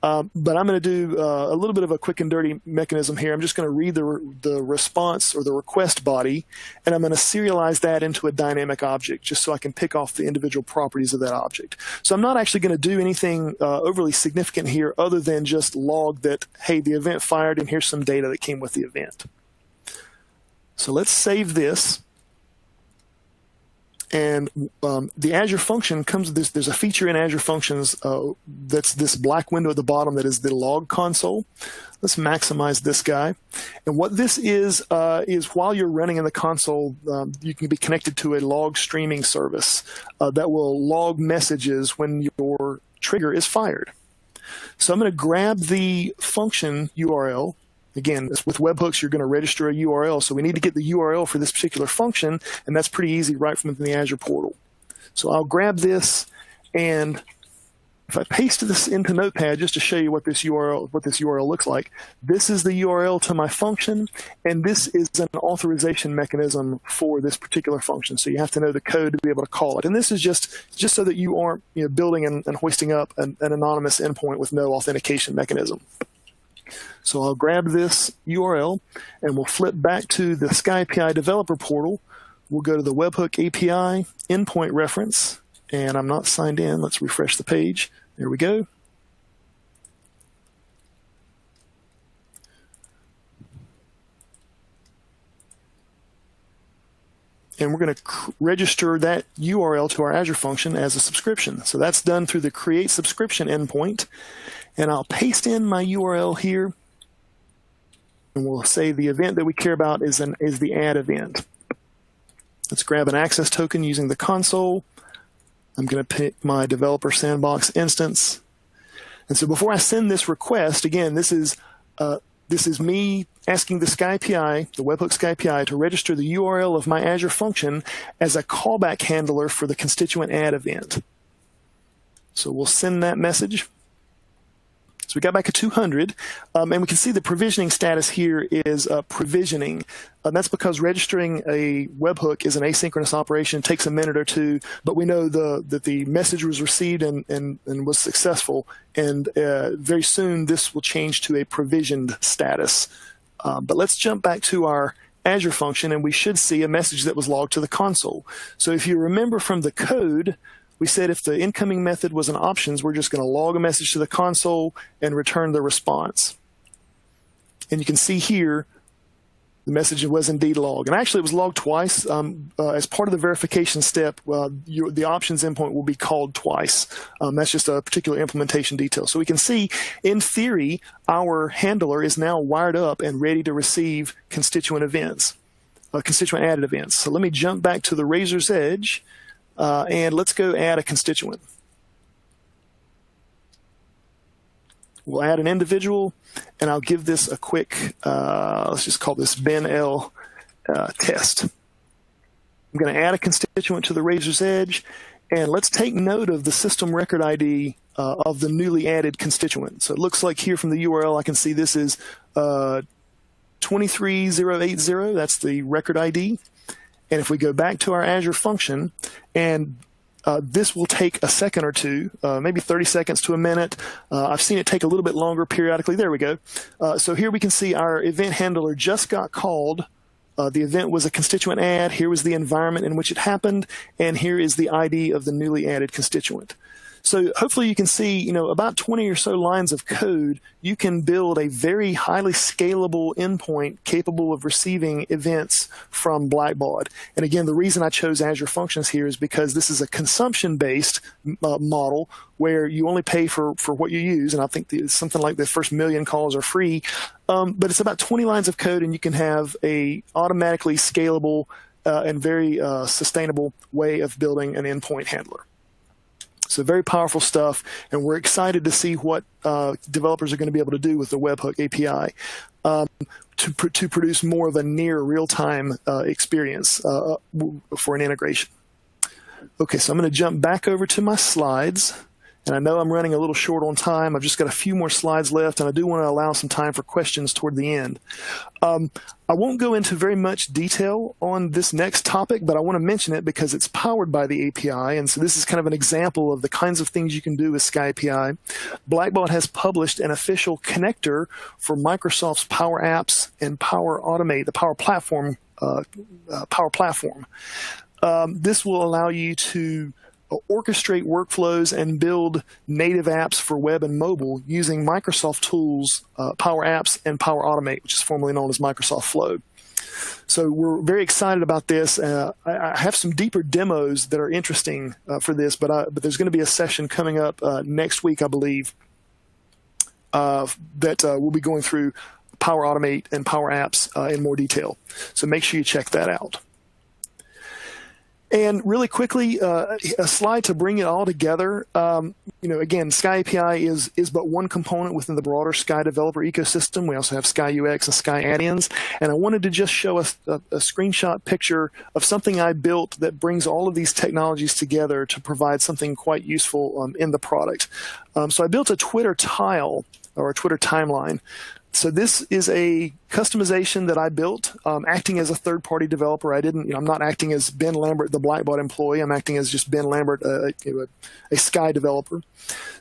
But I'm going to do a little bit of a quick and dirty mechanism here. I'm just going to read the response or the request body, and I'm going to serialize that into a dynamic object just so I can pick off the individual properties of that object. So I'm not actually going to do anything overly significant here other than just log that, hey, the event fired, and here's some data that came with the event. So let's save this. And the Azure function comes with there's a feature in Azure Functions that's this black window at the bottom that is the log console. Let's maximize this guy. And what this is while you're running in the console, you can be connected to a log streaming service that will log messages when your trigger is fired. So I'm going to grab the function URL. Again, with webhooks, you're going to register a URL, so we need to get the URL for this particular function, and that's pretty easy right from within the Azure portal. So I'll grab this, and if I paste this into Notepad just to show you what this URL looks like, this is the URL to my function, and this is an authorization mechanism for this particular function. So you have to know the code to be able to call it. And this is just so that you aren't building and hoisting up an anonymous endpoint with no authentication mechanism. So I'll grab this URL, and we'll flip back to the Sky API developer portal. We'll go to the Webhook API endpoint reference, and I'm not signed in. Let's refresh the page. There we go. And we're going to register that URL to our Azure function as a subscription. So that's done through the create subscription endpoint. And I'll paste in my URL here. And we'll say the event that we care about is the add event. Let's grab an access token using the console. I'm going to pick my developer sandbox instance. And so before I send this request, again, this is me asking the Sky API, the Webhook Sky API, to register the URL of my Azure function as a callback handler for the constituent add event. So we'll send that message. So we got back at 200, and we can see the provisioning status here is provisioning. That's because registering a webhook is an asynchronous operation. It takes a minute or two, but we know that the message was received and was successful, and very soon this will change to a provisioned status. But let's jump back to our Azure function, and we should see a message that was logged to the console. So if you remember from the code, we said if the incoming method was an options, we're just going to log a message to the console and return the response. And you can see here the message was indeed logged. And actually, it was logged twice. As part of the verification step, the options endpoint will be called twice. That's just a particular implementation detail. So we can see, in theory, our handler is now wired up and ready to receive constituent events, constituent added events. So let me jump back to the Razor's Edge. And let's go add a constituent. We'll add an individual, and I'll give this a quick, let's just call this Ben L test. I'm going to add a constituent to the Razor's Edge, and let's take note of the system record ID of the newly added constituent. So it looks like here from the URL, I can see this is 23080. That's the record ID. And if we go back to our Azure function, and this will take a second or two, maybe 30 seconds to a minute. I've seen it take a little bit longer periodically. There we go. So here we can see our event handler just got called. The event was a constituent add. Here was the environment in which it happened. And here is the ID of the newly added constituent. So hopefully you can see, about 20 or so lines of code, you can build a very highly scalable endpoint capable of receiving events from Blackbaud. And again, the reason I chose Azure Functions here is because this is a consumption-based model where you only pay for what you use. And I think something like the first 1 million calls are free. But it's about 20 lines of code, and you can have a automatically scalable and very sustainable way of building an endpoint handler. So very powerful stuff, and we're excited to see what developers are going to be able to do with the Webhook API to produce more of a near real-time experience for an integration. Okay, so I'm going to jump back over to my slides. And I know I'm running a little short on time. I've just got a few more slides left, and I do want to allow some time for questions toward the end. I won't go into very much detail on this next topic, but I want to mention it because it's powered by the API, and so this is kind of an example of the kinds of things you can do with Sky API. Blackbaud has published an official connector for Microsoft's Power Apps and Power Automate, the Power Platform. This will allow you to orchestrate workflows and build native apps for web and mobile using Microsoft tools, Power Apps and Power Automate, which is formerly known as Microsoft Flow. So we're very excited about this. I have some deeper demos that are interesting for this, but there's going to be a session coming up next week, I believe, that we'll be going through Power Automate and Power Apps in more detail. So make sure you check that out. And really quickly, a slide to bring it all together. Again, Sky API is but one component within the broader Sky developer ecosystem. We also have Sky UX and Sky add-ins. And I wanted to just show us a screenshot picture of something I built that brings all of these technologies together to provide something quite useful in the product. So I built a Twitter tile or a Twitter timeline. So this is a customization that I built, acting as a third-party developer. I'm not acting as Ben Lambert, the Blackbaud employee. I'm acting as just Ben Lambert, a Sky developer.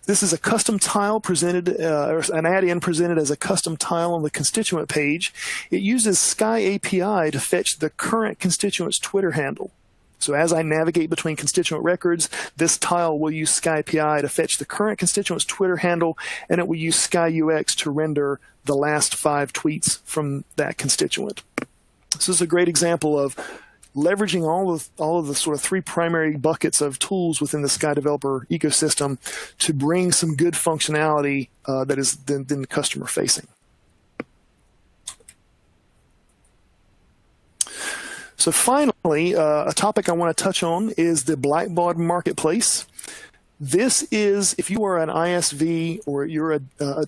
This is a custom tile presented, or an add-in presented as a custom tile on the constituent page. It uses Sky API to fetch the current constituent's Twitter handle. So as I navigate between constituent records, this tile will use Sky API to fetch the current constituent's Twitter handle, and it will use Sky UX to render the last 5 tweets from that constituent. So this is a great example of leveraging all of the sort of 3 primary buckets of tools within the Sky developer ecosystem to bring some good functionality that is then customer facing. So finally, a topic I want to touch on is the Blackbaud Marketplace. This is, if you are an ISV or you're a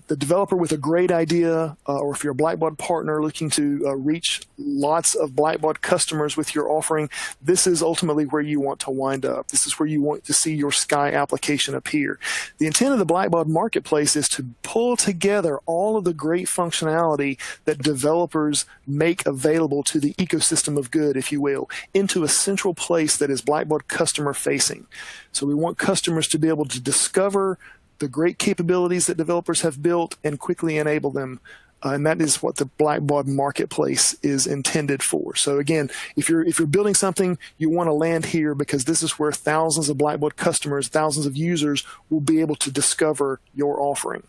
developer with a great idea, or if you're a Blackbaud partner looking to reach lots of Blackbaud customers with your offering, this is ultimately where you want to wind up. This is where you want to see your Sky application appear. The intent of the Blackbaud Marketplace is to pull together all of the great functionality that developers make available to the ecosystem of good, if you will, into a central place that is Blackbaud customer facing. So we want customers to be able to discover the great capabilities that developers have built and quickly enable them. And that is what the Blackbaud Marketplace is intended for. So again, if you're building something, you want to land here because this is where thousands of Blackbaud customers, thousands of users will be able to discover your offering.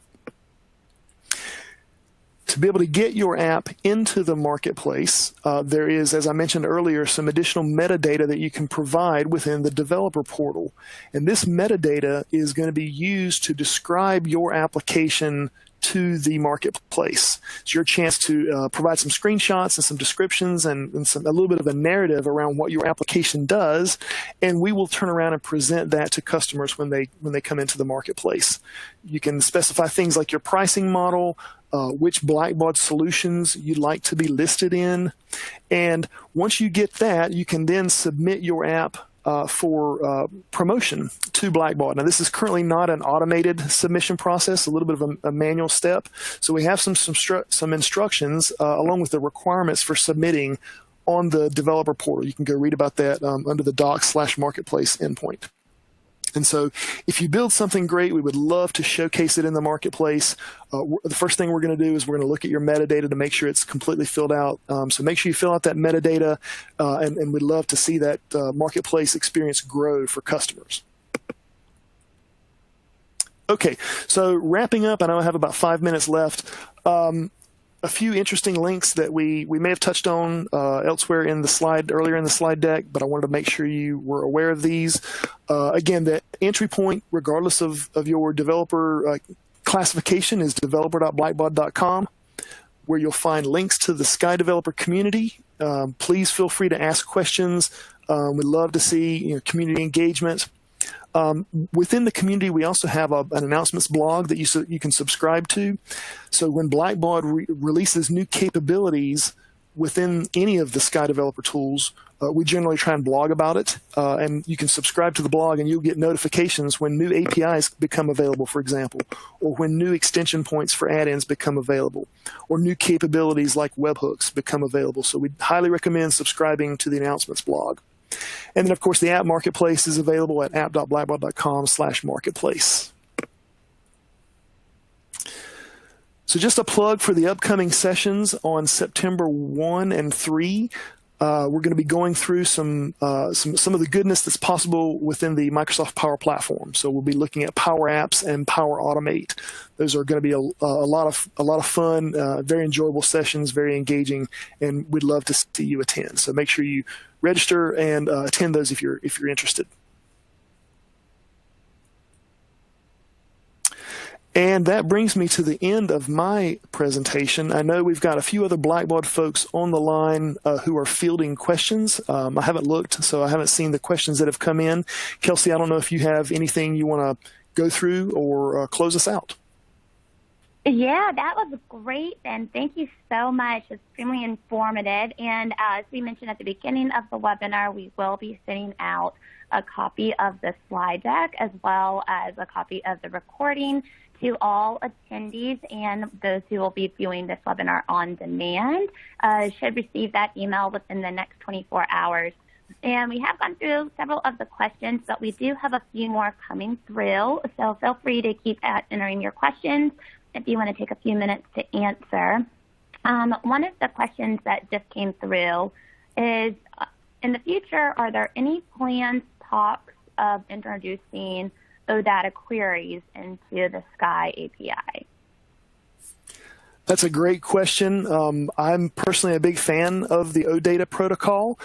To be able to get your app into the marketplace, there is, as I mentioned earlier, some additional metadata that you can provide within the developer portal. And this metadata is going to be used to describe your application to the marketplace. It's your chance to provide some screenshots and some descriptions and a little bit of a narrative around what your application does, and we will turn around and present that to customers when they come into the marketplace. You can specify things like your pricing model, which Blackbaud solutions you'd like to be listed in, and once you get that, you can then submit your app for promotion to Blackbaud. Now, this is currently not an automated submission process, a little bit of a manual step. So we have some instructions along with the requirements for submitting on the developer portal. You can go read about that under the docs/marketplace endpoint. And so if you build something great, we would love to showcase it in the marketplace. The first thing we're going to do is we're going to look at your metadata to make sure it's completely filled out. So make sure you fill out that metadata, and we'd love to see that marketplace experience grow for customers. Okay, so wrapping up, I know I have about 5 minutes left. A few interesting links that we may have touched on elsewhere in the slide, earlier in the slide deck, but I wanted to make sure you were aware of these. Again, the entry point, regardless of your developer classification, is developer.blackbaud.com, where you'll find links to the Sky developer community. Please feel free to ask questions. We'd love to see community engagement. Within the community, we also have an announcements blog that you can subscribe to. So when Blackbaud releases new capabilities within any of the Sky developer tools, we generally try and blog about it. And you can subscribe to the blog and you'll get notifications when new APIs become available, for example, or when new extension points for add-ins become available, or new capabilities like webhooks become available. So we highly recommend subscribing to the announcements blog. And then, of course, the app marketplace is available at app.blackbaud.com/marketplace. So just a plug for the upcoming sessions on September 1 and 3. We're going to be going through some of the goodness that's possible within the Microsoft Power Platform. So we'll be looking at Power Apps and Power Automate. Those are going to be a lot of fun, very enjoyable sessions, very engaging, and we'd love to see you attend. So make sure you register and attend those if you're interested. And that brings me to the end of my presentation. I know we've got a few other Blackbaud folks on the line who are fielding questions. I haven't looked, so I haven't seen the questions that have come in. Kelsey, I don't know if you have anything you want to go through or close us out. Yeah, that was great, Ben. Thank you so much. Extremely informative. And as we mentioned at the beginning of the webinar, we will be sending out a copy of the slide deck as well as a copy of the recording to all attendees, and those who will be viewing this webinar on demand should receive that email within the next 24 hours. And we have gone through several of the questions, but we do have a few more coming through, so feel free to keep entering your questions if you want to take a few minutes to answer. One of the questions that just came through is, in the future, are there any plans, talks of introducing OData queries into the Sky API? That's a great question. I'm personally a big fan of the OData protocol.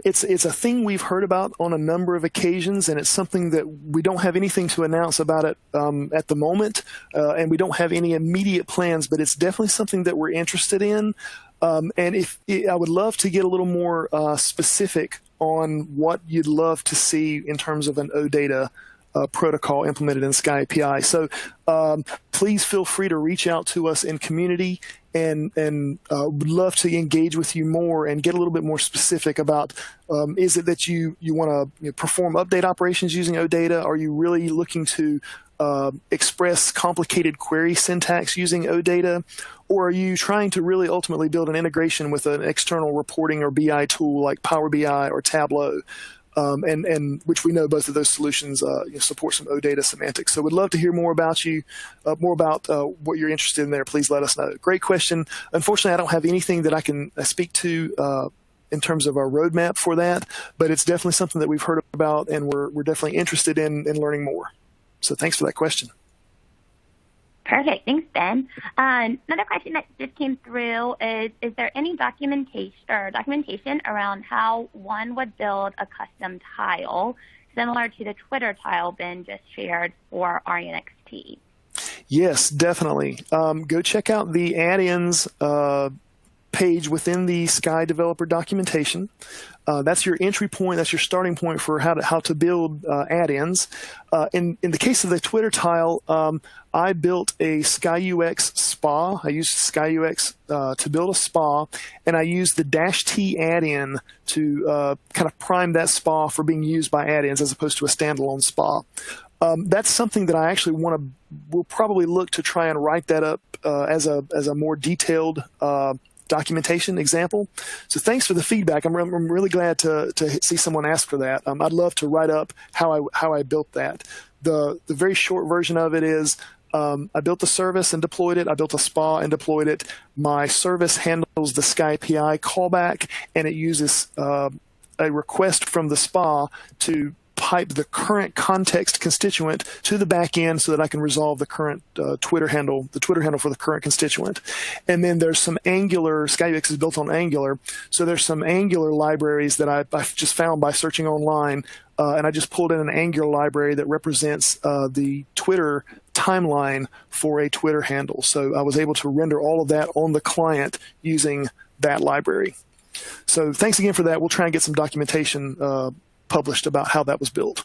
It's a thing we've heard about on a number of occasions, and it's something that we don't have anything to announce about it at the moment, and we don't have any immediate plans, but it's definitely something that we're interested in. And I would love to get a little more specific on what you'd love to see in terms of an OData protocol implemented in Sky API. So please feel free to reach out to us in community, and would love to engage with you more and get a little bit more specific about, is it that you want to perform update operations using OData? Are you really looking to express complicated query syntax using OData? Or are you trying to really ultimately build an integration with an external reporting or BI tool like Power BI or Tableau? And which we know both of those solutions support some OData semantics. So we'd love to hear more about you, what you're interested in there. Please let us know. Great question. Unfortunately, I don't have anything that I can speak to in terms of our roadmap for that, but it's definitely something that we've heard about, and we're definitely interested in learning more. So thanks for that question. Perfect. Thanks, Ben. Another question that just came through is there any documentation around how one would build a custom tile similar to the Twitter tile Ben just shared for RNXT? Yes, definitely. Go check out the add-ins page within the Sky Developer documentation. That's your entry point. That's your starting point for how to build add-ins. In the case of the Twitter tile, I built a SkyUX spa. I used SkyUX to build a spa, and I used the -t add-in to kind of prime that spa for being used by add-ins as opposed to a standalone spa. That's something that I actually will probably look to try and write that up as a more detailed documentation example. So thanks for the feedback. I'm really glad to see someone ask for that. I'd love to write up how I built that. The very short version of it is I built the service and deployed it. I built a spa and deployed it. My service handles the Sky API callback, and it uses a request from the spa to pipe the current context constituent to the back end so that I can resolve the current Twitter handle for the current constituent. And then there's some Angular, SkyUX is built on Angular, so there's some Angular libraries that I just found by searching online, and I just pulled in an Angular library that represents the Twitter timeline for a Twitter handle. So I was able to render all of that on the client using that library. So thanks again for that. We'll try and get some documentation published about how that was built.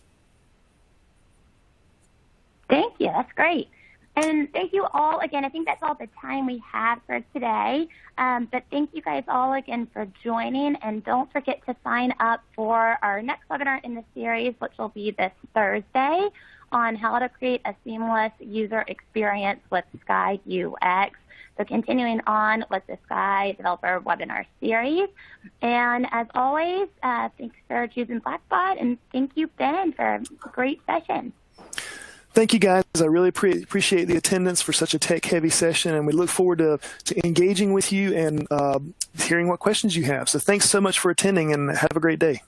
Thank you. That's great. And thank you all again. I think that's all the time we have for today. But thank you guys all again for joining. And don't forget to sign up for our next webinar in the series, which will be this Thursday, on how to create a seamless user experience with Sky UX. So continuing on with the Sky Developer webinar series. And as always, thanks for choosing Blackbaud, and thank you, Ben, for a great session. Thank you, guys. I really appreciate the attendance for such a tech-heavy session, and we look forward to engaging with you and hearing what questions you have. So thanks so much for attending, and have a great day.